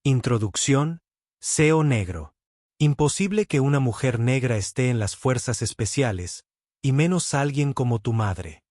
Introducción. SEO negro. Imposible que una mujer negra esté en las fuerzas especiales, y menos alguien como tu madre.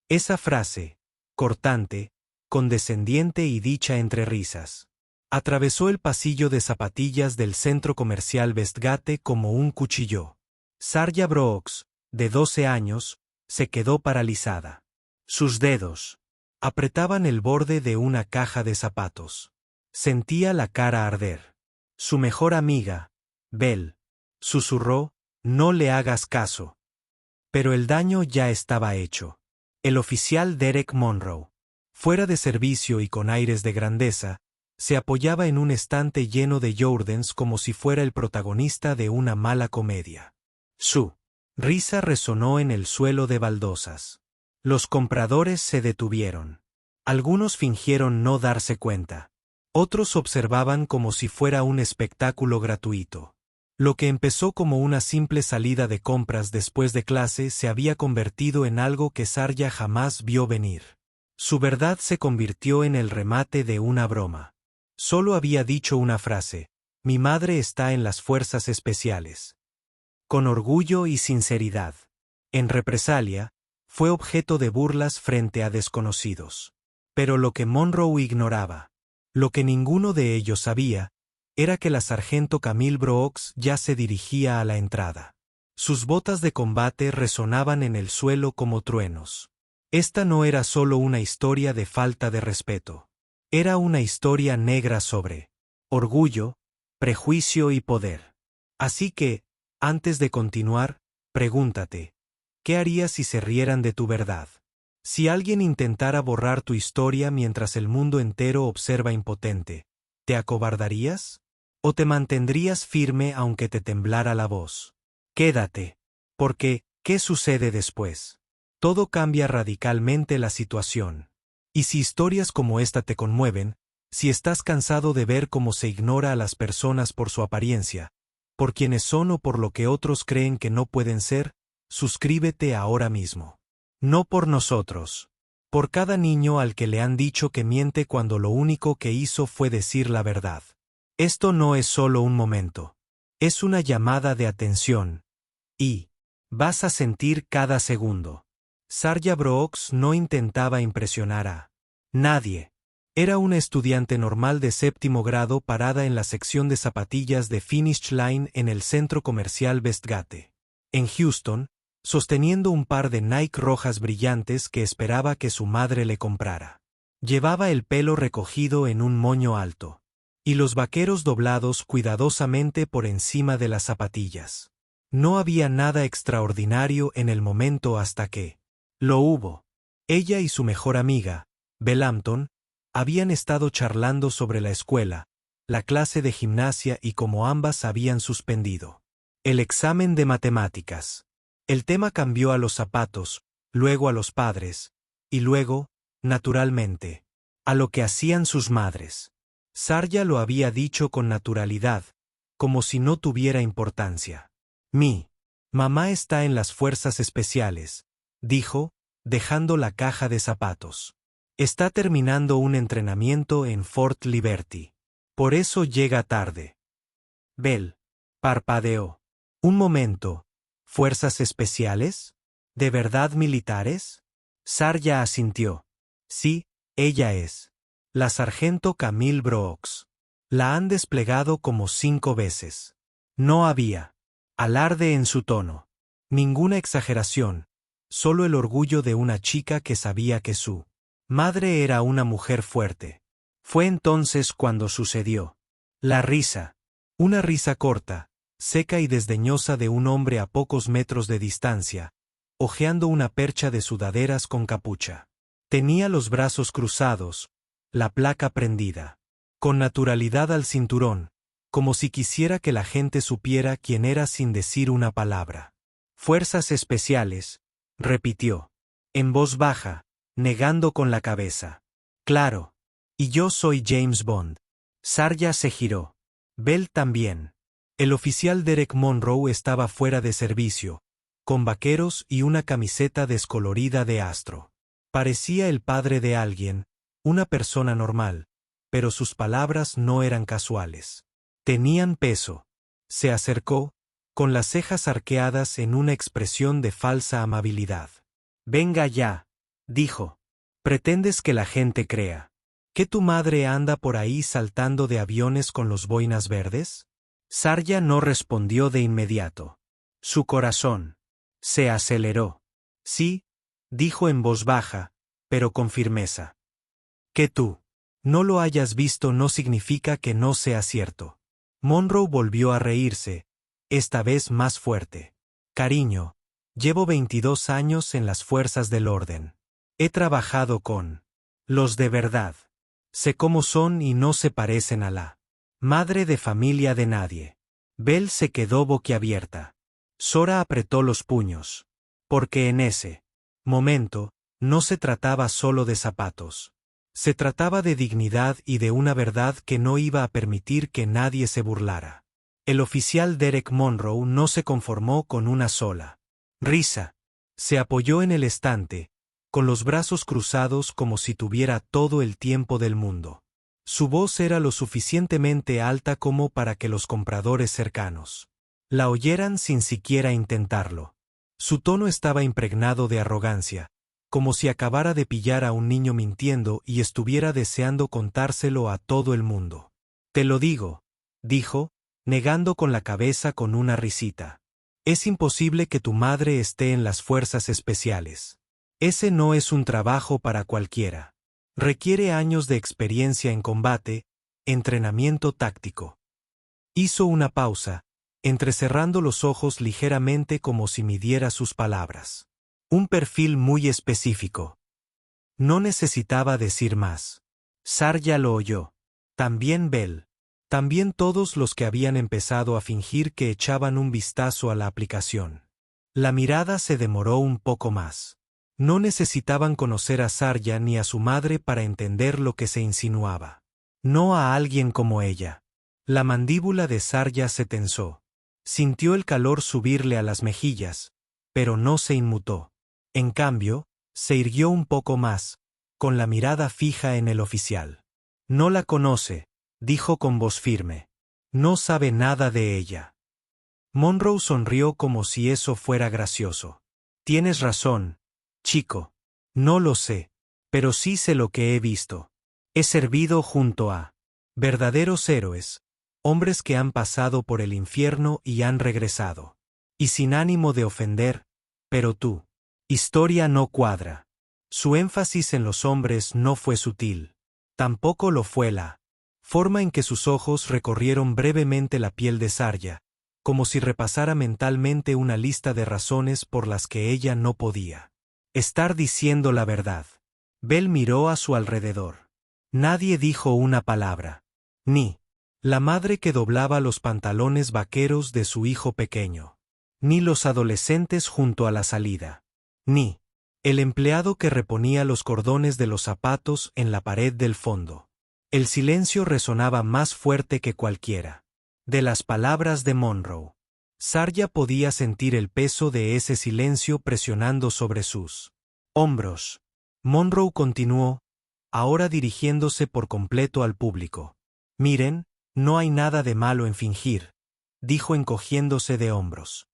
Esa frase, cortante, condescendiente y dicha entre risas, atravesó el pasillo de zapatillas del centro comercial Westgate como un cuchillo. Sarja Brooks, de 12 años, se quedó paralizada. Sus dedos apretaban el borde de una caja de zapatos. Sentía la cara arder. Su mejor amiga, Belle, susurró, «No le hagas caso». Pero el daño ya estaba hecho. El oficial Derek Monroe, fuera de servicio y con aires de grandeza, se apoyaba en un estante lleno de Jordans como si fuera el protagonista de una mala comedia. Su risa resonó en el suelo de baldosas. Los compradores se detuvieron. Algunos fingieron no darse cuenta. Otros observaban como si fuera un espectáculo gratuito. Lo que empezó como una simple salida de compras después de clase se había convertido en algo que Sarja jamás vio venir. Su verdad se convirtió en el remate de una broma. Solo había dicho una frase: «Mi madre está en las fuerzas especiales». Con orgullo y sinceridad. En represalia, fue objeto de burlas frente a desconocidos. Pero lo que Monroe ignoraba, lo que ninguno de ellos sabía, era que la sargento Camille Brooks ya se dirigía a la entrada. Sus botas de combate resonaban en el suelo como truenos. Esta no era solo una historia de falta de respeto. Era una historia negra sobre orgullo, prejuicio y poder. Así que, antes de continuar, pregúntate, ¿qué harías si se rieran de tu verdad? Si alguien intentara borrar tu historia mientras el mundo entero observa impotente, ¿te acobardarías? ¿O te mantendrías firme aunque te temblara la voz? Quédate. Porque, ¿qué sucede después? Todo cambia radicalmente la situación. Y si historias como esta te conmueven, si estás cansado de ver cómo se ignora a las personas por su apariencia, por quienes son o por lo que otros creen que no pueden ser, suscríbete ahora mismo. No por nosotros. Por cada niño al que le han dicho que miente cuando lo único que hizo fue decir la verdad. Esto no es solo un momento. Es una llamada de atención. Y vas a sentir cada segundo. Sarja Brooks no intentaba impresionar a nadie. Era una estudiante normal de 7º grado parada en la sección de zapatillas de Finish Line en el centro comercial Westgate, en Houston, sosteniendo un par de Nike rojas brillantes que esperaba que su madre le comprara. Llevaba el pelo recogido en un moño alto, y los vaqueros doblados cuidadosamente por encima de las zapatillas. No había nada extraordinario en el momento hasta que lo hubo. Ella y su mejor amiga, Belle Hampton, habían estado charlando sobre la escuela, la clase de gimnasia y cómo ambas habían suspendido el examen de matemáticas. El tema cambió a los zapatos, luego a los padres, y luego, naturalmente, a lo que hacían sus madres. Sarja lo había dicho con naturalidad, como si no tuviera importancia. «Mi mamá está en las fuerzas especiales», dijo, dejando la caja de zapatos. «Está terminando un entrenamiento en Fort Liberty. Por eso llega tarde». Belle parpadeó. «Un momento. ¿Fuerzas especiales? ¿De verdad militares?» Sarja asintió. «Sí, ella es. La sargento Camille Brooks. La han desplegado como 5 veces». No había alarde en su tono. Ninguna exageración. Solo el orgullo de una chica que sabía que su madre era una mujer fuerte. Fue entonces cuando sucedió. La risa. Una risa corta, seca y desdeñosa de un hombre a pocos metros de distancia, hojeando una percha de sudaderas con capucha. Tenía los brazos cruzados, la placa prendida, con naturalidad al cinturón, como si quisiera que la gente supiera quién era sin decir una palabra. «Fuerzas especiales», repitió, en voz baja, negando con la cabeza. «Claro. Y yo soy James Bond». Sarja se giró. Belle también. El oficial Derek Monroe estaba fuera de servicio, con vaqueros y una camiseta descolorida de astro. Parecía el padre de alguien, una persona normal, pero sus palabras no eran casuales. Tenían peso. Se acercó, con las cejas arqueadas en una expresión de falsa amabilidad. «Venga ya», dijo. «¿Pretendes que la gente crea que tu madre anda por ahí saltando de aviones con los boinas verdes?» Sarja no respondió de inmediato. Su corazón se aceleró. «Sí», dijo en voz baja, pero con firmeza. «Que tú no lo hayas visto no significa que no sea cierto». Monroe volvió a reírse, esta vez más fuerte. «Cariño, llevo 22 años en las fuerzas del orden. He trabajado con los de verdad. Sé cómo son y no se parecen a la madre de familia de nadie». Belle se quedó boquiabierta. Sora apretó los puños. Porque en ese momento, no se trataba solo de zapatos. Se trataba de dignidad y de una verdad que no iba a permitir que nadie se burlara. El oficial Derek Monroe no se conformó con una sola risa. Se apoyó en el estante, con los brazos cruzados como si tuviera todo el tiempo del mundo. Su voz era lo suficientemente alta como para que los compradores cercanos la oyeran sin siquiera intentarlo. Su tono estaba impregnado de arrogancia, como si acabara de pillar a un niño mintiendo y estuviera deseando contárselo a todo el mundo. «Te lo digo», dijo, negando con la cabeza con una risita. «Es imposible que tu madre esté en las fuerzas especiales. Ese no es un trabajo para cualquiera. Requiere años de experiencia en combate, entrenamiento táctico». Hizo una pausa, entrecerrando los ojos ligeramente como si midiera sus palabras. «Un perfil muy específico». No necesitaba decir más. Sarja lo oyó. También Belle. También todos los que habían empezado a fingir que echaban un vistazo a la aplicación. La mirada se demoró un poco más. No necesitaban conocer a Sarja ni a su madre para entender lo que se insinuaba. No a alguien como ella. La mandíbula de Sarja se tensó. Sintió el calor subirle a las mejillas, pero no se inmutó. En cambio, se irguió un poco más, con la mirada fija en el oficial. «No la conoce», dijo con voz firme. «No sabe nada de ella». Monroe sonrió como si eso fuera gracioso. «Tienes razón, chico. No lo sé, pero sí sé lo que he visto. He servido junto a verdaderos héroes, hombres que han pasado por el infierno y han regresado. Y sin ánimo de ofender, pero tú. Historia no cuadra». Su énfasis en los hombres no fue sutil. Tampoco lo fue la forma en que sus ojos recorrieron brevemente la piel de Sarja, como si repasara mentalmente una lista de razones por las que ella no podía estar diciendo la verdad. Belle miró a su alrededor. Nadie dijo una palabra. Ni la madre que doblaba los pantalones vaqueros de su hijo pequeño. Ni los adolescentes junto a la salida. Ni el empleado que reponía los cordones de los zapatos en la pared del fondo. El silencio resonaba más fuerte que cualquiera de las palabras de Monroe. Sarja podía sentir el peso de ese silencio presionando sobre sus hombros. Monroe continuó, ahora dirigiéndose por completo al público. «Miren, no hay nada de malo en fingir», dijo encogiéndose de hombros.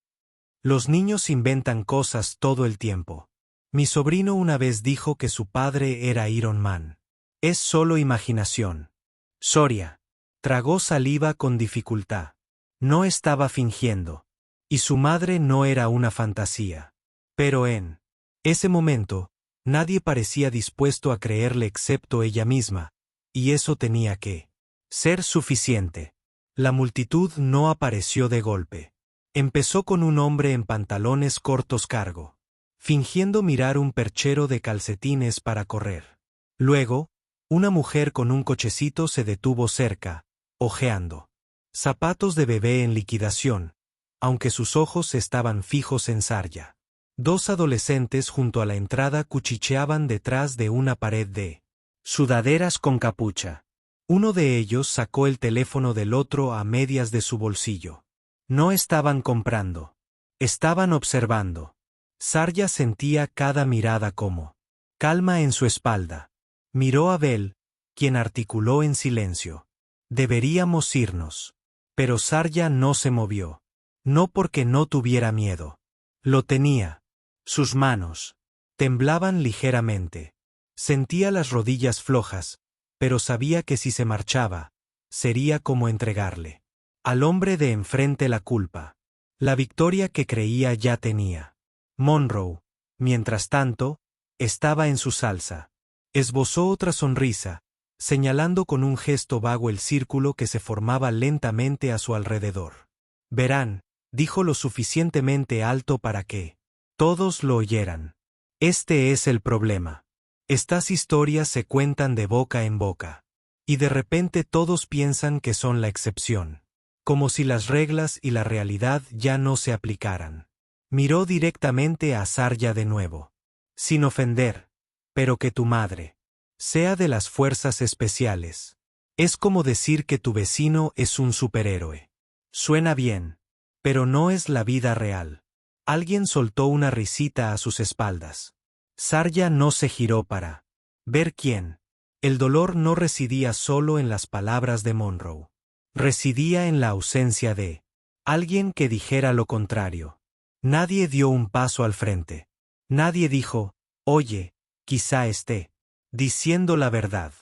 «Los niños inventan cosas todo el tiempo. Mi sobrino una vez dijo que su padre era Iron Man. Es solo imaginación». Soria tragó saliva con dificultad. No estaba fingiendo. Y su madre no era una fantasía. Pero en ese momento, nadie parecía dispuesto a creerle excepto ella misma, y eso tenía que ser suficiente. La multitud no apareció de golpe. Empezó con un hombre en pantalones cortos cargo, fingiendo mirar un perchero de calcetines para correr. Luego, una mujer con un cochecito se detuvo cerca, ojeando zapatos de bebé en liquidación, aunque sus ojos estaban fijos en Sarja. Dos adolescentes junto a la entrada cuchicheaban detrás de una pared de sudaderas con capucha. Uno de ellos sacó el teléfono del otro a medias de su bolsillo. No estaban comprando. Estaban observando. Sarja sentía cada mirada como calma en su espalda. Miró a Belle, quien articuló en silencio: «Deberíamos irnos». Pero Sarja no se movió. No porque no tuviera miedo. Lo tenía. Sus manos temblaban ligeramente. Sentía las rodillas flojas, pero sabía que si se marchaba, sería como entregarle al hombre de enfrente la culpa. La victoria que creía ya tenía. Monroe, mientras tanto, estaba en su salsa. Esbozó otra sonrisa, señalando con un gesto vago el círculo que se formaba lentamente a su alrededor. «Verán», dijo lo suficientemente alto para que todos lo oyeran. «Este es el problema. Estas historias se cuentan de boca en boca. Y de repente todos piensan que son la excepción. Como si las reglas y la realidad ya no se aplicaran». Miró directamente a Sarja de nuevo. «Sin ofender, pero que tu madre sea de las fuerzas especiales. Es como decir que tu vecino es un superhéroe. Suena bien, pero no es la vida real». Alguien soltó una risita a sus espaldas. Sarja no se giró para ver quién. El dolor no residía solo en las palabras de Monroe. Residía en la ausencia de alguien que dijera lo contrario. Nadie dio un paso al frente. Nadie dijo: «Oye, quizá esté diciendo la verdad».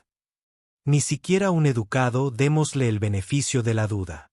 Ni siquiera un educado, démosle el beneficio de la duda.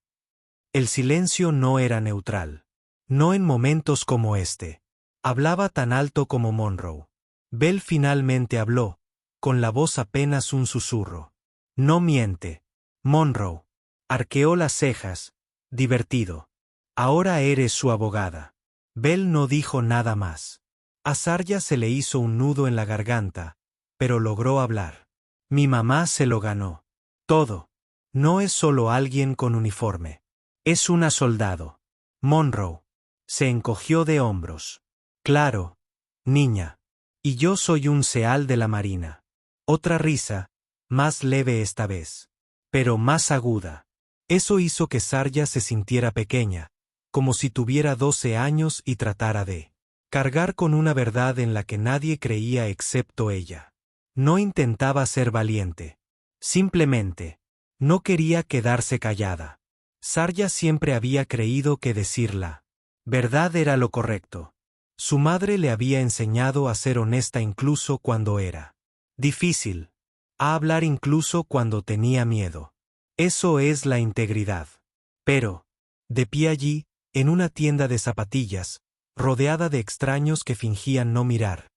El silencio no era neutral. No en momentos como este. Hablaba tan alto como Monroe. Bell finalmente habló, con la voz apenas un susurro. «No miente, Monroe». Arqueó las cejas, divertido. «Ahora eres su abogada». Bell no dijo nada más. A Sarja se le hizo un nudo en la garganta, pero logró hablar. «Mi mamá se lo ganó. Todo. No es solo alguien con uniforme. Es una soldado». Monroe se encogió de hombros. «Claro, niña. Y yo soy un seal de la marina». Otra risa, más leve esta vez, pero más aguda. Eso hizo que Sarja se sintiera pequeña, como si tuviera 12 años y tratara de cargar con una verdad en la que nadie creía excepto ella. No intentaba ser valiente. Simplemente no quería quedarse callada. Sarja siempre había creído que decir la verdad era lo correcto. Su madre le había enseñado a ser honesta incluso cuando era difícil, a hablar incluso cuando tenía miedo. Eso es la integridad. Pero, de pie allí, en una tienda de zapatillas, rodeada de extraños que fingían no mirar,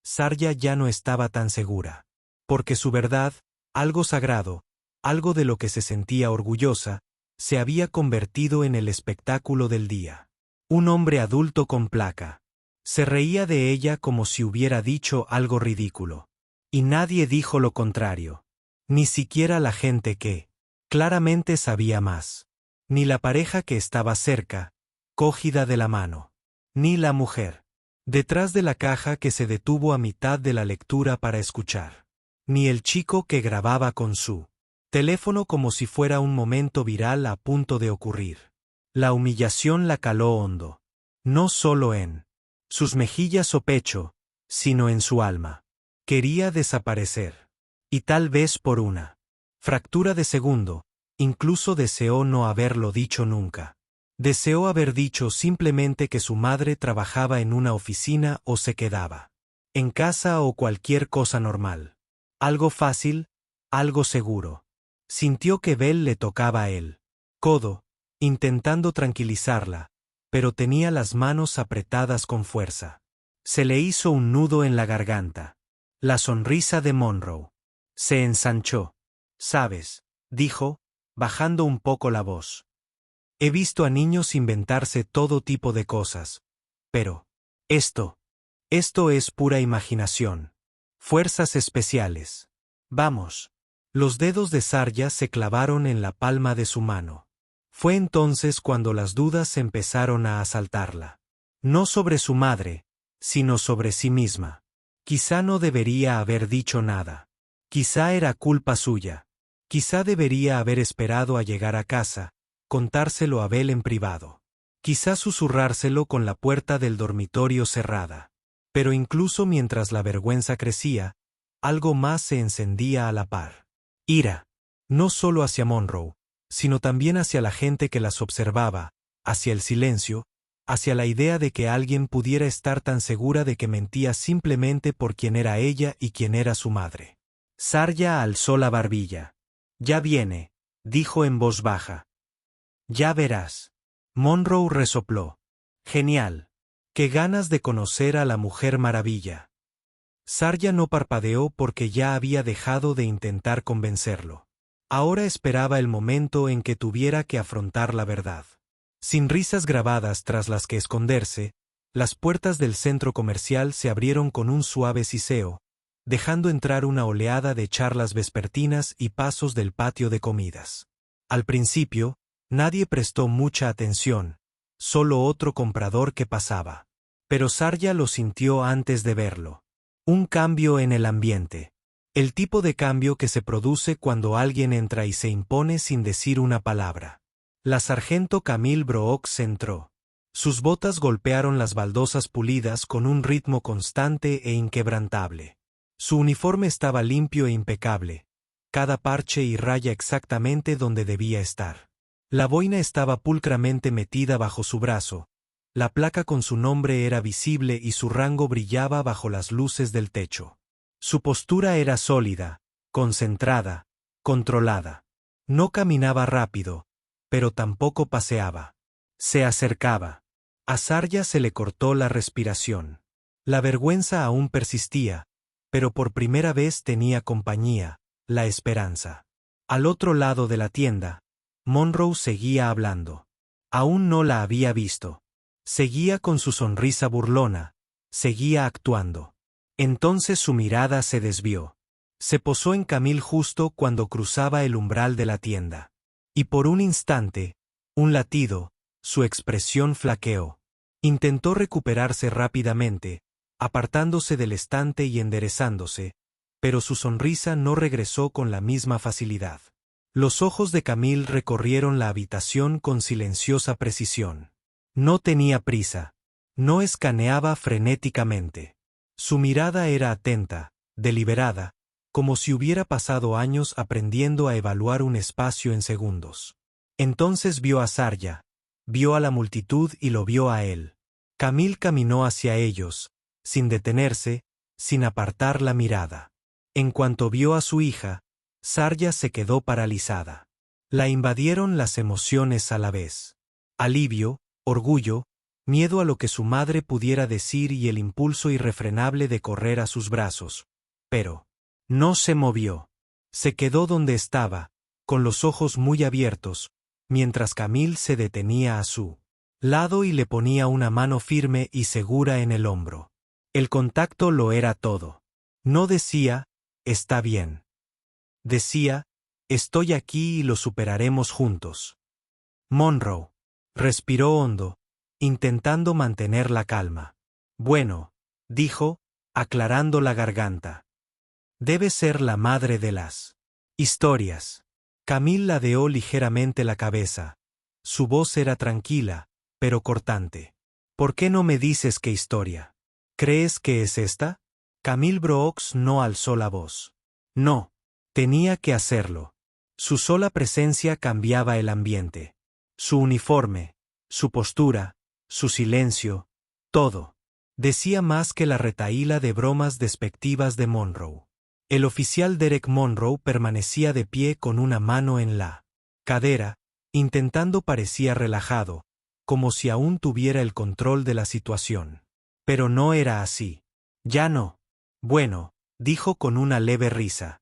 Sarja ya no estaba tan segura. Porque su verdad, algo sagrado, algo de lo que se sentía orgullosa, se había convertido en el espectáculo del día. Un hombre adulto con placa. Se reía de ella como si hubiera dicho algo ridículo. Y nadie dijo lo contrario. Ni siquiera la gente que claramente sabía más. Ni la pareja que estaba cerca, cogida de la mano. Ni la mujer detrás de la caja que se detuvo a mitad de la lectura para escuchar. Ni el chico que grababa con su teléfono como si fuera un momento viral a punto de ocurrir. La humillación la caló hondo. No solo en sus mejillas o pecho, sino en su alma. Quería desaparecer. Y tal vez por una fractura de segundo, incluso deseó no haberlo dicho nunca. Deseó haber dicho simplemente que su madre trabajaba en una oficina o se quedaba en casa o cualquier cosa normal. Algo fácil, algo seguro. Sintió que Bell le tocaba a él codo, intentando tranquilizarla, pero tenía las manos apretadas con fuerza. Se le hizo un nudo en la garganta. La sonrisa de Monroe se ensanchó. «Sabes», dijo, bajando un poco la voz. «He visto a niños inventarse todo tipo de cosas. Pero esto es pura imaginación. Fuerzas especiales. Vamos». Los dedos de Sarja se clavaron en la palma de su mano. Fue entonces cuando las dudas empezaron a asaltarla. No sobre su madre, sino sobre sí misma. Quizá no debería haber dicho nada. Quizá era culpa suya. Quizá debería haber esperado a llegar a casa, contárselo a Bell en privado. Quizá susurrárselo con la puerta del dormitorio cerrada. Pero incluso mientras la vergüenza crecía, algo más se encendía a la par. Ira. No solo hacia Monroe, sino también hacia la gente que las observaba, hacia el silencio, hacia la idea de que alguien pudiera estar tan segura de que mentía simplemente por quién era ella y quién era su madre. Sarja alzó la barbilla. «Ya viene», dijo en voz baja. «Ya verás». Monroe resopló. «Genial. Qué ganas de conocer a la Mujer Maravilla». Sarja no parpadeó porque ya había dejado de intentar convencerlo. Ahora esperaba el momento en que tuviera que afrontar la verdad. Sin risas grabadas tras las que esconderse, las puertas del centro comercial se abrieron con un suave siseo, dejando entrar una oleada de charlas vespertinas y pasos del patio de comidas. Al principio, nadie prestó mucha atención, solo otro comprador que pasaba. Pero Sarja lo sintió antes de verlo. Un cambio en el ambiente. El tipo de cambio que se produce cuando alguien entra y se impone sin decir una palabra. La sargento Camille Brooks entró. Sus botas golpearon las baldosas pulidas con un ritmo constante e inquebrantable. Su uniforme estaba limpio e impecable, cada parche y raya exactamente donde debía estar. La boina estaba pulcramente metida bajo su brazo, la placa con su nombre era visible y su rango brillaba bajo las luces del techo. Su postura era sólida, concentrada, controlada. No caminaba rápido, pero tampoco paseaba. Se acercaba. A Sarja se le cortó la respiración. La vergüenza aún persistía, pero por primera vez tenía compañía, la esperanza. Al otro lado de la tienda, Monroe seguía hablando. Aún no la había visto. Seguía con su sonrisa burlona, seguía actuando. Entonces su mirada se desvió. Se posó en Camille justo cuando cruzaba el umbral de la tienda. Y por un instante, un latido, su expresión flaqueó. Intentó recuperarse rápidamente, apartándose del estante y enderezándose, pero su sonrisa no regresó con la misma facilidad. Los ojos de Camille recorrieron la habitación con silenciosa precisión. No tenía prisa. No escaneaba frenéticamente. Su mirada era atenta, deliberada, como si hubiera pasado años aprendiendo a evaluar un espacio en segundos. Entonces vio a Sarja, vio a la multitud y lo vio a él. Camille caminó hacia ellos, sin detenerse, sin apartar la mirada. En cuanto vio a su hija, Sarja se quedó paralizada. La invadieron las emociones a la vez. Alivio, orgullo, miedo a lo que su madre pudiera decir y el impulso irrefrenable de correr a sus brazos. Pero no se movió. Se quedó donde estaba, con los ojos muy abiertos, mientras Camille se detenía a su lado y le ponía una mano firme y segura en el hombro. El contacto lo era todo. No decía, «Está bien». Decía, «Estoy aquí y lo superaremos juntos». Monroe respiró hondo, intentando mantener la calma. «Bueno», dijo, aclarando la garganta. «Debe ser la madre de las historias». Camille ladeó ligeramente la cabeza. Su voz era tranquila, pero cortante. «¿Por qué no me dices qué historia? ¿Crees que es esta?» Camille Brooks no alzó la voz. No. Tenía que hacerlo. Su sola presencia cambiaba el ambiente. Su uniforme, su postura, su silencio, todo. Decía más que la retahíla de bromas despectivas de Monroe. El oficial Derek Monroe permanecía de pie con una mano en la cadera, intentando parecía relajado, como si aún tuviera el control de la situación. Pero no era así. «Ya no». «Bueno», dijo con una leve risa.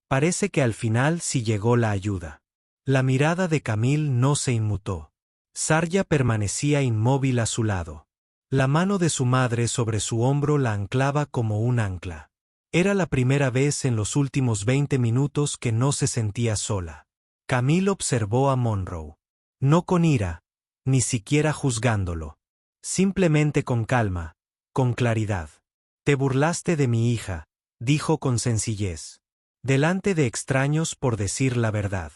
«Parece que al final sí llegó la ayuda». La mirada de Camille no se inmutó. Sarja permanecía inmóvil a su lado. La mano de su madre sobre su hombro la anclaba como un ancla. Era la primera vez en los últimos 20 minutos que no se sentía sola. Camille observó a Monroe. No con ira, ni siquiera juzgándolo. Simplemente con calma, con claridad. «Te burlaste de mi hija», dijo con sencillez. «Delante de extraños por decir la verdad».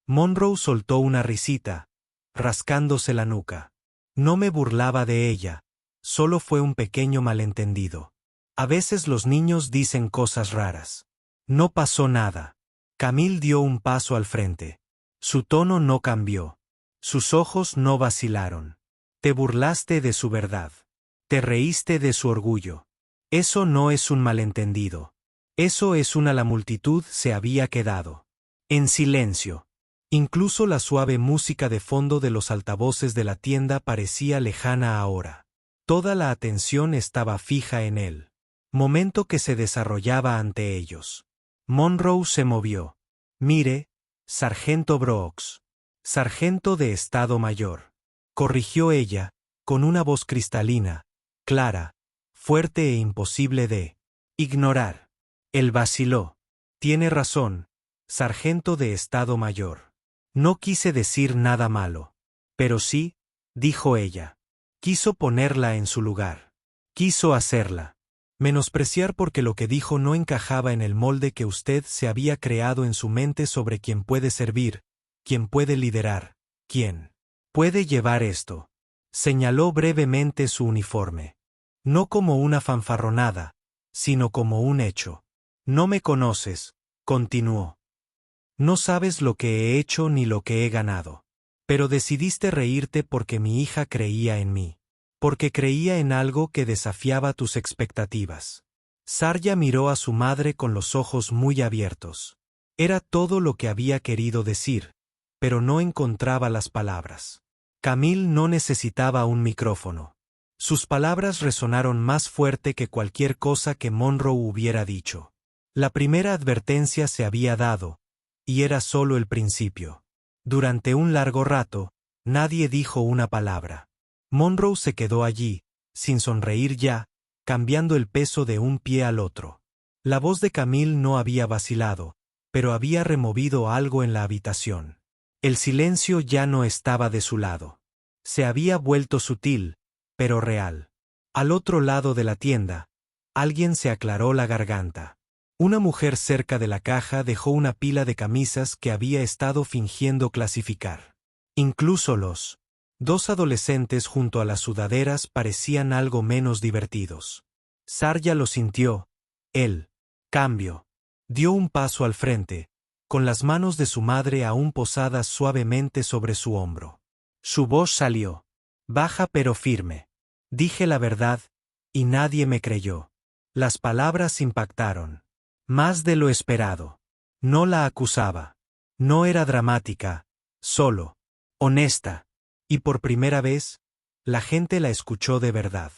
Monroe soltó una risita, rascándose la nuca. «No me burlaba de ella, solo fue un pequeño malentendido. A veces los niños dicen cosas raras». «No pasó nada». Camille dio un paso al frente. Su tono no cambió. Sus ojos no vacilaron. Te burlaste de su verdad. Te reíste de su orgullo. Eso no es un malentendido. Eso es una. La multitud se había quedado en silencio. Incluso la suave música de fondo de los altavoces de la tienda parecía lejana ahora. Toda la atención estaba fija en él. Momento que se desarrollaba ante ellos. Monroe se movió. Mire, Sargento Brooks. Sargento de Estado Mayor. Corrigió ella, con una voz cristalina, clara, fuerte e imposible de ignorar. Él vaciló. Tiene razón, Sargento de Estado Mayor. No quise decir nada malo. Pero sí, dijo ella. Quiso ponerla en su lugar. Quiso hacerla menospreciar porque lo que dijo no encajaba en el molde que usted se había creado en su mente sobre quién puede servir, quién puede liderar, quién puede llevar esto. Señaló brevemente su uniforme. No como una fanfarronada, sino como un hecho. No me conoces, continuó. No sabes lo que he hecho ni lo que he ganado. Pero decidiste reírte porque mi hija creía en mí. Porque creía en algo que desafiaba tus expectativas. Sarja miró a su madre con los ojos muy abiertos. Era todo lo que había querido decir, pero no encontraba las palabras. Camille no necesitaba un micrófono. Sus palabras resonaron más fuerte que cualquier cosa que Monroe hubiera dicho. La primera advertencia se había dado, y era solo el principio. Durante un largo rato, nadie dijo una palabra. Monroe se quedó allí, sin sonreír ya, cambiando el peso de un pie al otro. La voz de Camille no había vacilado, pero había removido algo en la habitación. El silencio ya no estaba de su lado. Se había vuelto sutil, pero real. Al otro lado de la tienda, alguien se aclaró la garganta. Una mujer cerca de la caja dejó una pila de camisas que había estado fingiendo clasificar. Incluso los dos adolescentes junto a las sudaderas parecían algo menos divertidos. Sarja lo sintió. Él, cambio, dio un paso al frente, con las manos de su madre aún posadas suavemente sobre su hombro. Su voz salió, baja pero firme. Dije la verdad, y nadie me creyó. Las palabras impactaron. Más de lo esperado. No la acusaba. No era dramática, solo honesta. Y por primera vez, la gente la escuchó de verdad.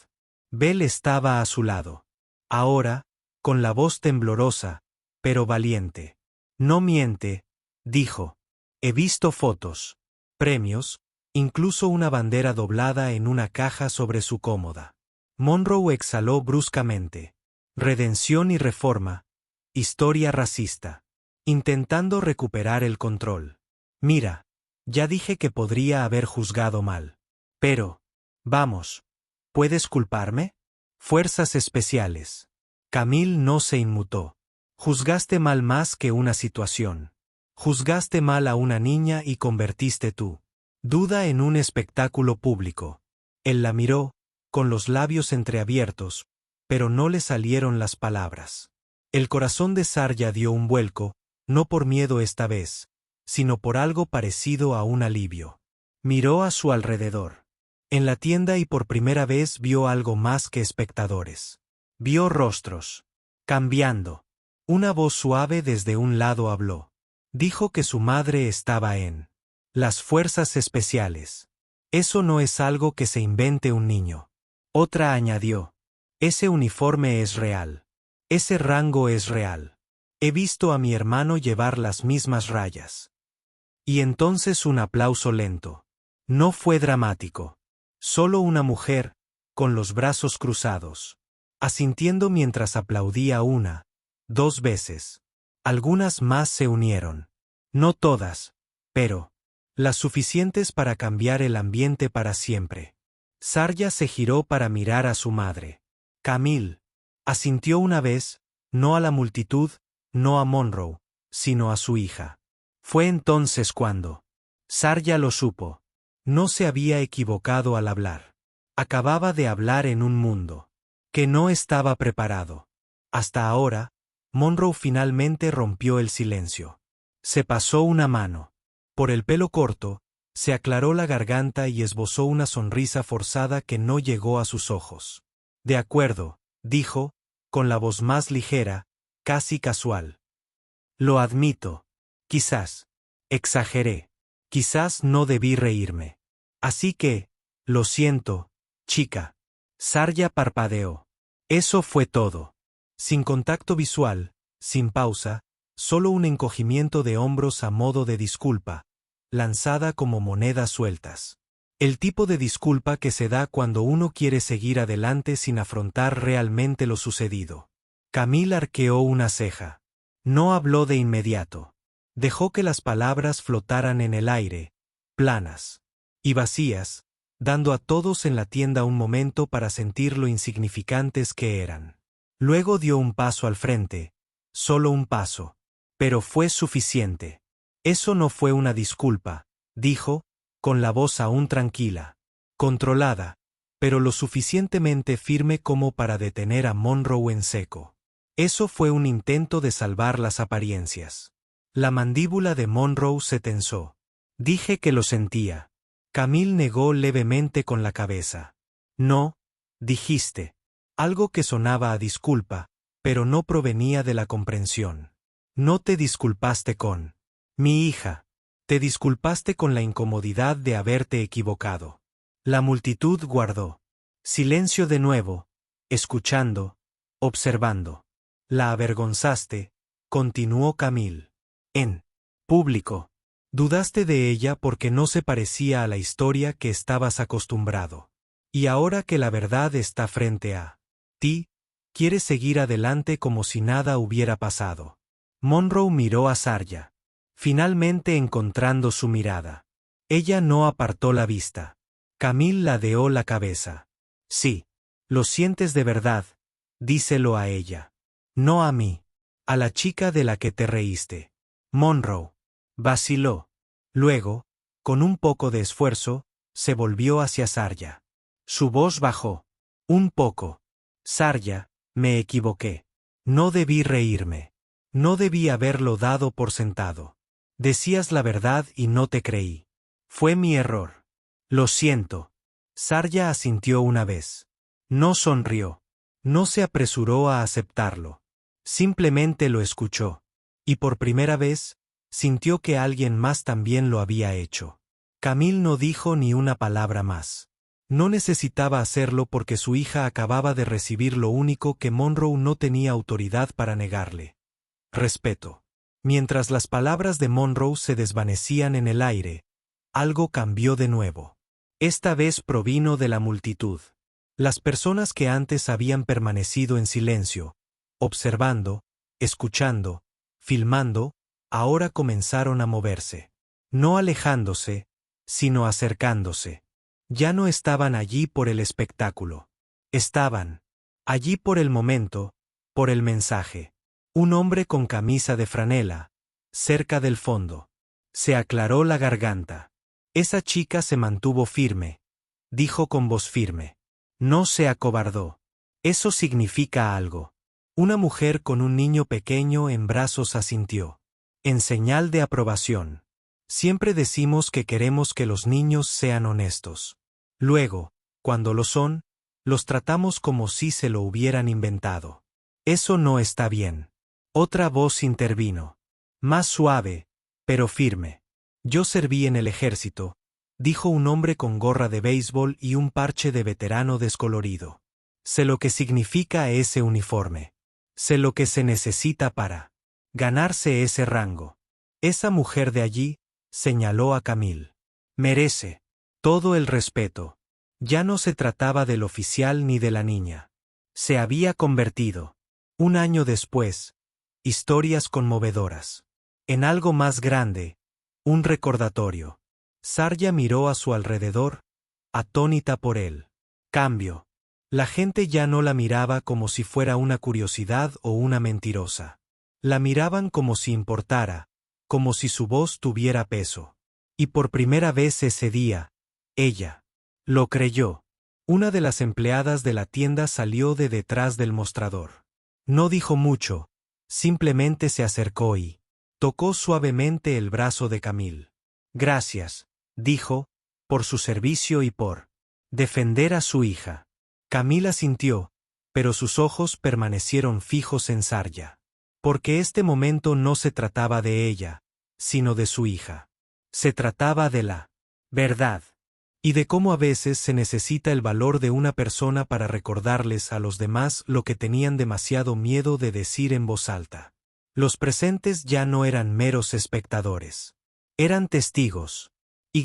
Bell estaba a su lado. Ahora, con la voz temblorosa, pero valiente. No miente, dijo. He visto fotos, premios, incluso una bandera doblada en una caja sobre su cómoda. Monroe exhaló bruscamente. Redención y reforma. Historia racista. Intentando recuperar el control. Mira. Ya dije que podría haber juzgado mal. Pero, vamos, ¿puedes culparme? Fuerzas especiales. Camille no se inmutó. Juzgaste mal más que una situación. Juzgaste mal a una niña y convertiste tu duda en un espectáculo público. Él la miró, con los labios entreabiertos, pero no le salieron las palabras. El corazón de Sarja dio un vuelco, no por miedo esta vez, sino por algo parecido a un alivio. Miró a su alrededor. En la tienda y por primera vez vio algo más que espectadores. Vio rostros. Cambiando. Una voz suave desde un lado habló. Dijo que su madre estaba en las fuerzas especiales. Eso no es algo que se invente un niño. Otra añadió. Ese uniforme es real. Ese rango es real. He visto a mi hermano llevar las mismas rayas. Y entonces un aplauso lento. No fue dramático. Solo una mujer, con los brazos cruzados, asintiendo mientras aplaudía una, 2 veces. Algunas más se unieron. No todas, pero las suficientes para cambiar el ambiente para siempre. Sarja se giró para mirar a su madre. Camille asintió una vez, no a la multitud, no a Monroe, sino a su hija. Fue entonces cuando Sarja lo supo. No se había equivocado al hablar. Acababa de hablar en un mundo que no estaba preparado. Hasta ahora, Monroe finalmente rompió el silencio. Se pasó una mano por el pelo corto, se aclaró la garganta y esbozó una sonrisa forzada que no llegó a sus ojos. De acuerdo, dijo, con la voz más ligera, casi casual. Lo admito. Quizás exageré. Quizás no debí reírme. Así que, lo siento, chica. Sarja parpadeó. Eso fue todo. Sin contacto visual, sin pausa, solo un encogimiento de hombros a modo de disculpa, lanzada como monedas sueltas. El tipo de disculpa que se da cuando uno quiere seguir adelante sin afrontar realmente lo sucedido. Camille arqueó una ceja. No habló de inmediato. Dejó que las palabras flotaran en el aire, planas y vacías, dando a todos en la tienda un momento para sentir lo insignificantes que eran. Luego dio un paso al frente, solo un paso. Pero fue suficiente. Eso no fue una disculpa, dijo, con la voz aún tranquila, controlada, pero lo suficientemente firme como para detener a Monroe en seco. Eso fue un intento de salvar las apariencias. La mandíbula de Monroe se tensó. Dije que lo sentía. Camille negó levemente con la cabeza. No, dijiste. Algo que sonaba a disculpa, pero no provenía de la comprensión. No te disculpaste con mi hija. Te disculpaste con la incomodidad de haberte equivocado. La multitud guardó silencio de nuevo, escuchando, observando. La avergonzaste, continuó Camille. En público. Dudaste de ella porque no se parecía a la historia que estabas acostumbrado. Y ahora que la verdad está frente a ti, quieres seguir adelante como si nada hubiera pasado. Monroe miró a Sarja, finalmente encontrando su mirada. Ella no apartó la vista. Camille ladeó la cabeza. Sí. Lo sientes de verdad, díselo a ella. No a mí. A la chica de la que te reíste. Monroe vaciló. Luego, con un poco de esfuerzo, se volvió hacia Sarja. Su voz bajó. Un poco. Sarja, me equivoqué. No debí reírme. No debí haberlo dado por sentado. Decías la verdad y no te creí. Fue mi error. Lo siento. Sarja asintió una vez. No sonrió. No se apresuró a aceptarlo. Simplemente lo escuchó. Y por primera vez, sintió que alguien más también lo había hecho. Camille no dijo ni una palabra más. No necesitaba hacerlo porque su hija acababa de recibir lo único que Monroe no tenía autoridad para negarle. Respeto. Mientras las palabras de Monroe se desvanecían en el aire, algo cambió de nuevo. Esta vez provino de la multitud. Las personas que antes habían permanecido en silencio, observando, escuchando, filmando, ahora comenzaron a moverse. No alejándose, sino acercándose. Ya no estaban allí por el espectáculo. Estaban allí por el momento, por el mensaje. Un hombre con camisa de franela, cerca del fondo. Se aclaró la garganta. Esa chica se mantuvo firme, dijo con voz firme. No se acobardó. Eso significa algo. Una mujer con un niño pequeño en brazos asintió. En señal de aprobación. Siempre decimos que queremos que los niños sean honestos. Luego, cuando lo son, los tratamos como si se lo hubieran inventado. Eso no está bien. Otra voz intervino. Más suave, pero firme. Yo serví en el ejército, dijo un hombre con gorra de béisbol y un parche de veterano descolorido. Sé lo que significa ese uniforme. Sé lo que se necesita para ganarse ese rango. Esa mujer de allí, señaló a Camille. Merece todo el respeto. Ya no se trataba del oficial ni de la niña. Se había convertido, un año después, historias conmovedoras, en algo más grande, un recordatorio. Sarja miró a su alrededor, atónita por el cambio. La gente ya no la miraba como si fuera una curiosidad o una mentirosa. La miraban como si importara, como si su voz tuviera peso. Y por primera vez ese día, ella lo creyó. Una de las empleadas de la tienda salió de detrás del mostrador. No dijo mucho, simplemente se acercó y Tocó suavemente el brazo de Camille. Gracias, dijo, por su servicio y por defender a su hija. Camille asintió, pero sus ojos permanecieron fijos en Sarja. Porque este momento no se trataba de ella, sino de su hija. Se trataba de la verdad. Y de cómo a veces se necesita el valor de una persona para recordarles a los demás lo que tenían demasiado miedo de decir en voz alta. Los presentes ya no eran meros espectadores. Eran testigos. Y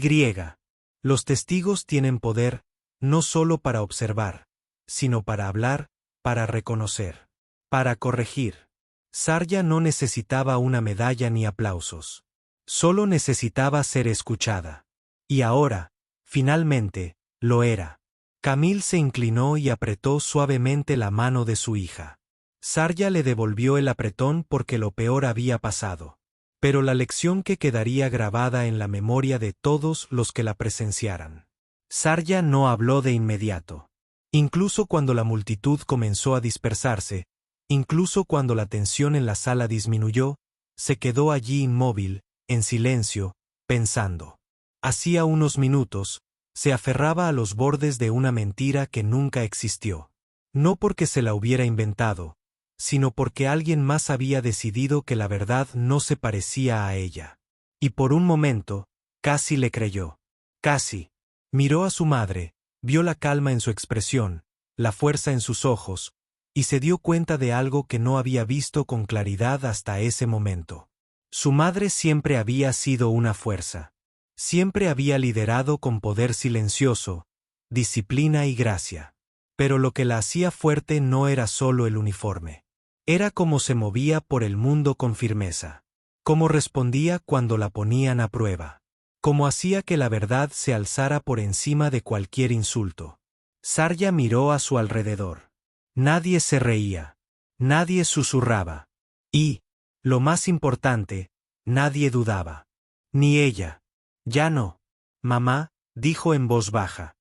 los testigos tienen poder, no solo para observar, sino para hablar, para reconocer, para corregir. Sarja no necesitaba una medalla ni aplausos. Solo necesitaba ser escuchada. Y ahora, finalmente, lo era. Camille se inclinó y apretó suavemente la mano de su hija. Sarja le devolvió el apretón porque lo peor había pasado. Pero la lección que quedaría grabada en la memoria de todos los que la presenciaran. Sarja no habló de inmediato. Incluso cuando la multitud comenzó a dispersarse, incluso cuando la tensión en la sala disminuyó, se quedó allí inmóvil, en silencio, pensando. Hacía unos minutos, se aferraba a los bordes de una mentira que nunca existió. No porque se la hubiera inventado, sino porque alguien más había decidido que la verdad no se parecía a ella. Y por un momento, casi le creyó. Casi. Miró a su madre, vio la calma en su expresión, la fuerza en sus ojos, y se dio cuenta de algo que no había visto con claridad hasta ese momento. Su madre siempre había sido una fuerza. Siempre había liderado con poder silencioso, disciplina y gracia. Pero lo que la hacía fuerte no era solo el uniforme. Era cómo se movía por el mundo con firmeza. Cómo respondía cuando la ponían a prueba. Cómo hacía que la verdad se alzara por encima de cualquier insulto. Sarja miró a su alrededor. Nadie se reía. Nadie susurraba. Y, lo más importante, nadie dudaba. Ni ella. Ya no. Mamá, dijo en voz baja.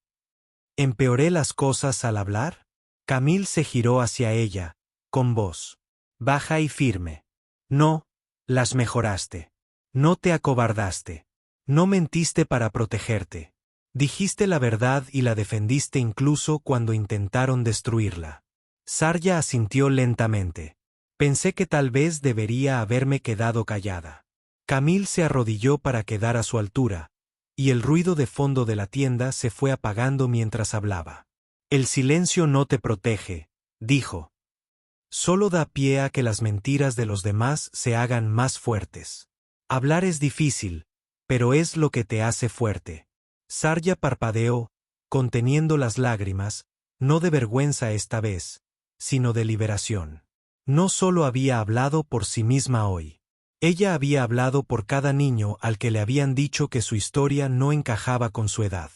¿Empeoré las cosas al hablar? Camille se giró hacia ella, con voz baja y firme. No, las mejoraste. No te acobardaste. No mentiste para protegerte. Dijiste la verdad y la defendiste incluso cuando intentaron destruirla. Sarja asintió lentamente. Pensé que tal vez debería haberme quedado callada. Camille se arrodilló para quedar a su altura, y el ruido de fondo de la tienda se fue apagando mientras hablaba. El silencio no te protege, dijo. Solo da pie a que las mentiras de los demás se hagan más fuertes. Hablar es difícil, pero es lo que te hace fuerte. Sarja parpadeó, conteniendo las lágrimas, no de vergüenza esta vez, sino de liberación. No solo había hablado por sí misma hoy. Ella había hablado por cada niño al que le habían dicho que su historia no encajaba con su edad.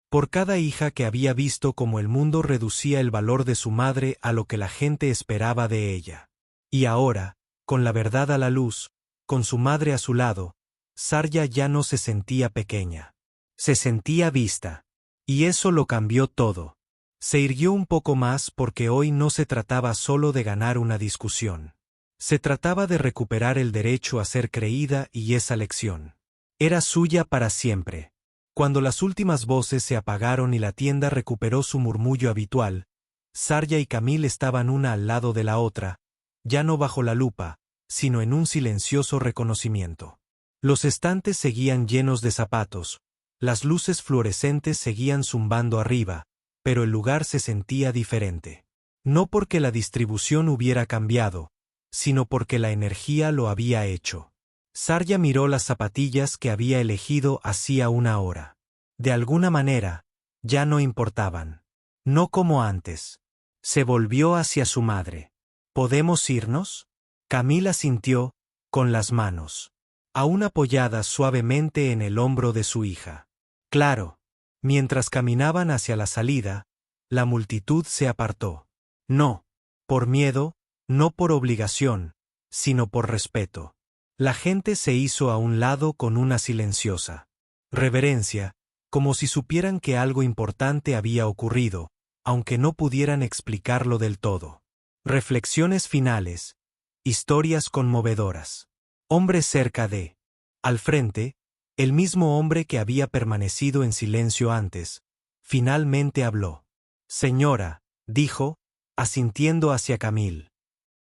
Por cada hija que había visto cómo el mundo reducía el valor de su madre a lo que la gente esperaba de ella. Y ahora, con la verdad a la luz, con su madre a su lado, Sarja ya no se sentía pequeña. Se sentía vista. Y eso lo cambió todo. Se irguió un poco más porque hoy no se trataba solo de ganar una discusión. Se trataba de recuperar el derecho a ser creída y esa lección era suya para siempre. Cuando las últimas voces se apagaron y la tienda recuperó su murmullo habitual, Sarja y Camille estaban una al lado de la otra, ya no bajo la lupa, sino en un silencioso reconocimiento. Los estantes seguían llenos de zapatos, las luces fluorescentes seguían zumbando arriba, pero el lugar se sentía diferente. No porque la distribución hubiera cambiado, sino porque la energía lo había hecho. Sarja miró las zapatillas que había elegido hacía una hora. De alguna manera, ya no importaban. No como antes. Se volvió hacia su madre. ¿Podemos irnos? Camille asintió, con las manos aún apoyadas suavemente en el hombro de su hija. Claro. Mientras caminaban hacia la salida, la multitud se apartó. No, por miedo, no por obligación, sino por respeto. La gente se hizo a un lado con una silenciosa reverencia, como si supieran que algo importante había ocurrido, aunque no pudieran explicarlo del todo. Reflexiones finales. Historias conmovedoras. Hombre cerca de. Al frente, el mismo hombre que había permanecido en silencio antes, finalmente habló. Señora, dijo, asintiendo hacia Camille.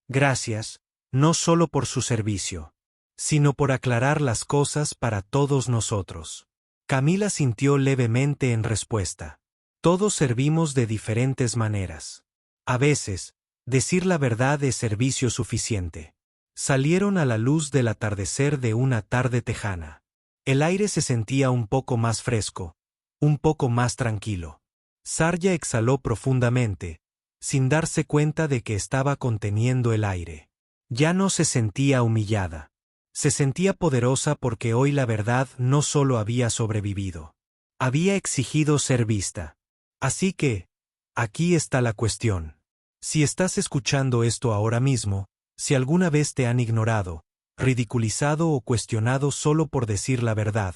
Gracias, no solo por su servicio, sino por aclarar las cosas para todos nosotros. Camila sintió levemente en respuesta. Todos servimos de diferentes maneras. A veces, decir la verdad es servicio suficiente. Salieron a la luz del atardecer de una tarde tejana. El aire se sentía un poco más fresco, un poco más tranquilo. Sarja exhaló profundamente, sin darse cuenta de que estaba conteniendo el aire. Ya no se sentía humillada. Se sentía poderosa porque hoy la verdad no solo había sobrevivido. Había exigido ser vista. Así que, aquí está la cuestión. Si estás escuchando esto ahora mismo, si alguna vez te han ignorado, ridiculizado o cuestionado solo por decir la verdad,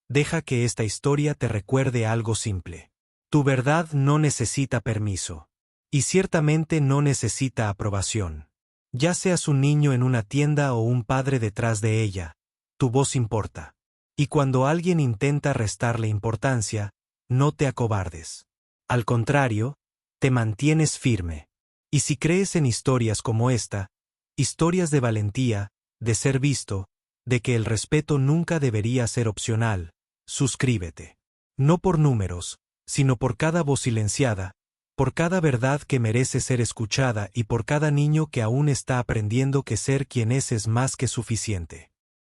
deja que esta historia te recuerde algo simple. Tu verdad no necesita permiso. Y ciertamente no necesita aprobación. Ya seas un niño en una tienda o un padre detrás de ella, tu voz importa. Y cuando alguien intenta restarle importancia, no te acobardes. Al contrario, te mantienes firme. Y si crees en historias como esta, historias de valentía, de ser visto, de que el respeto nunca debería ser opcional, suscríbete. No por números, sino por cada voz silenciada, por cada verdad que merece ser escuchada y por cada niño que aún está aprendiendo que ser quien es más que suficiente.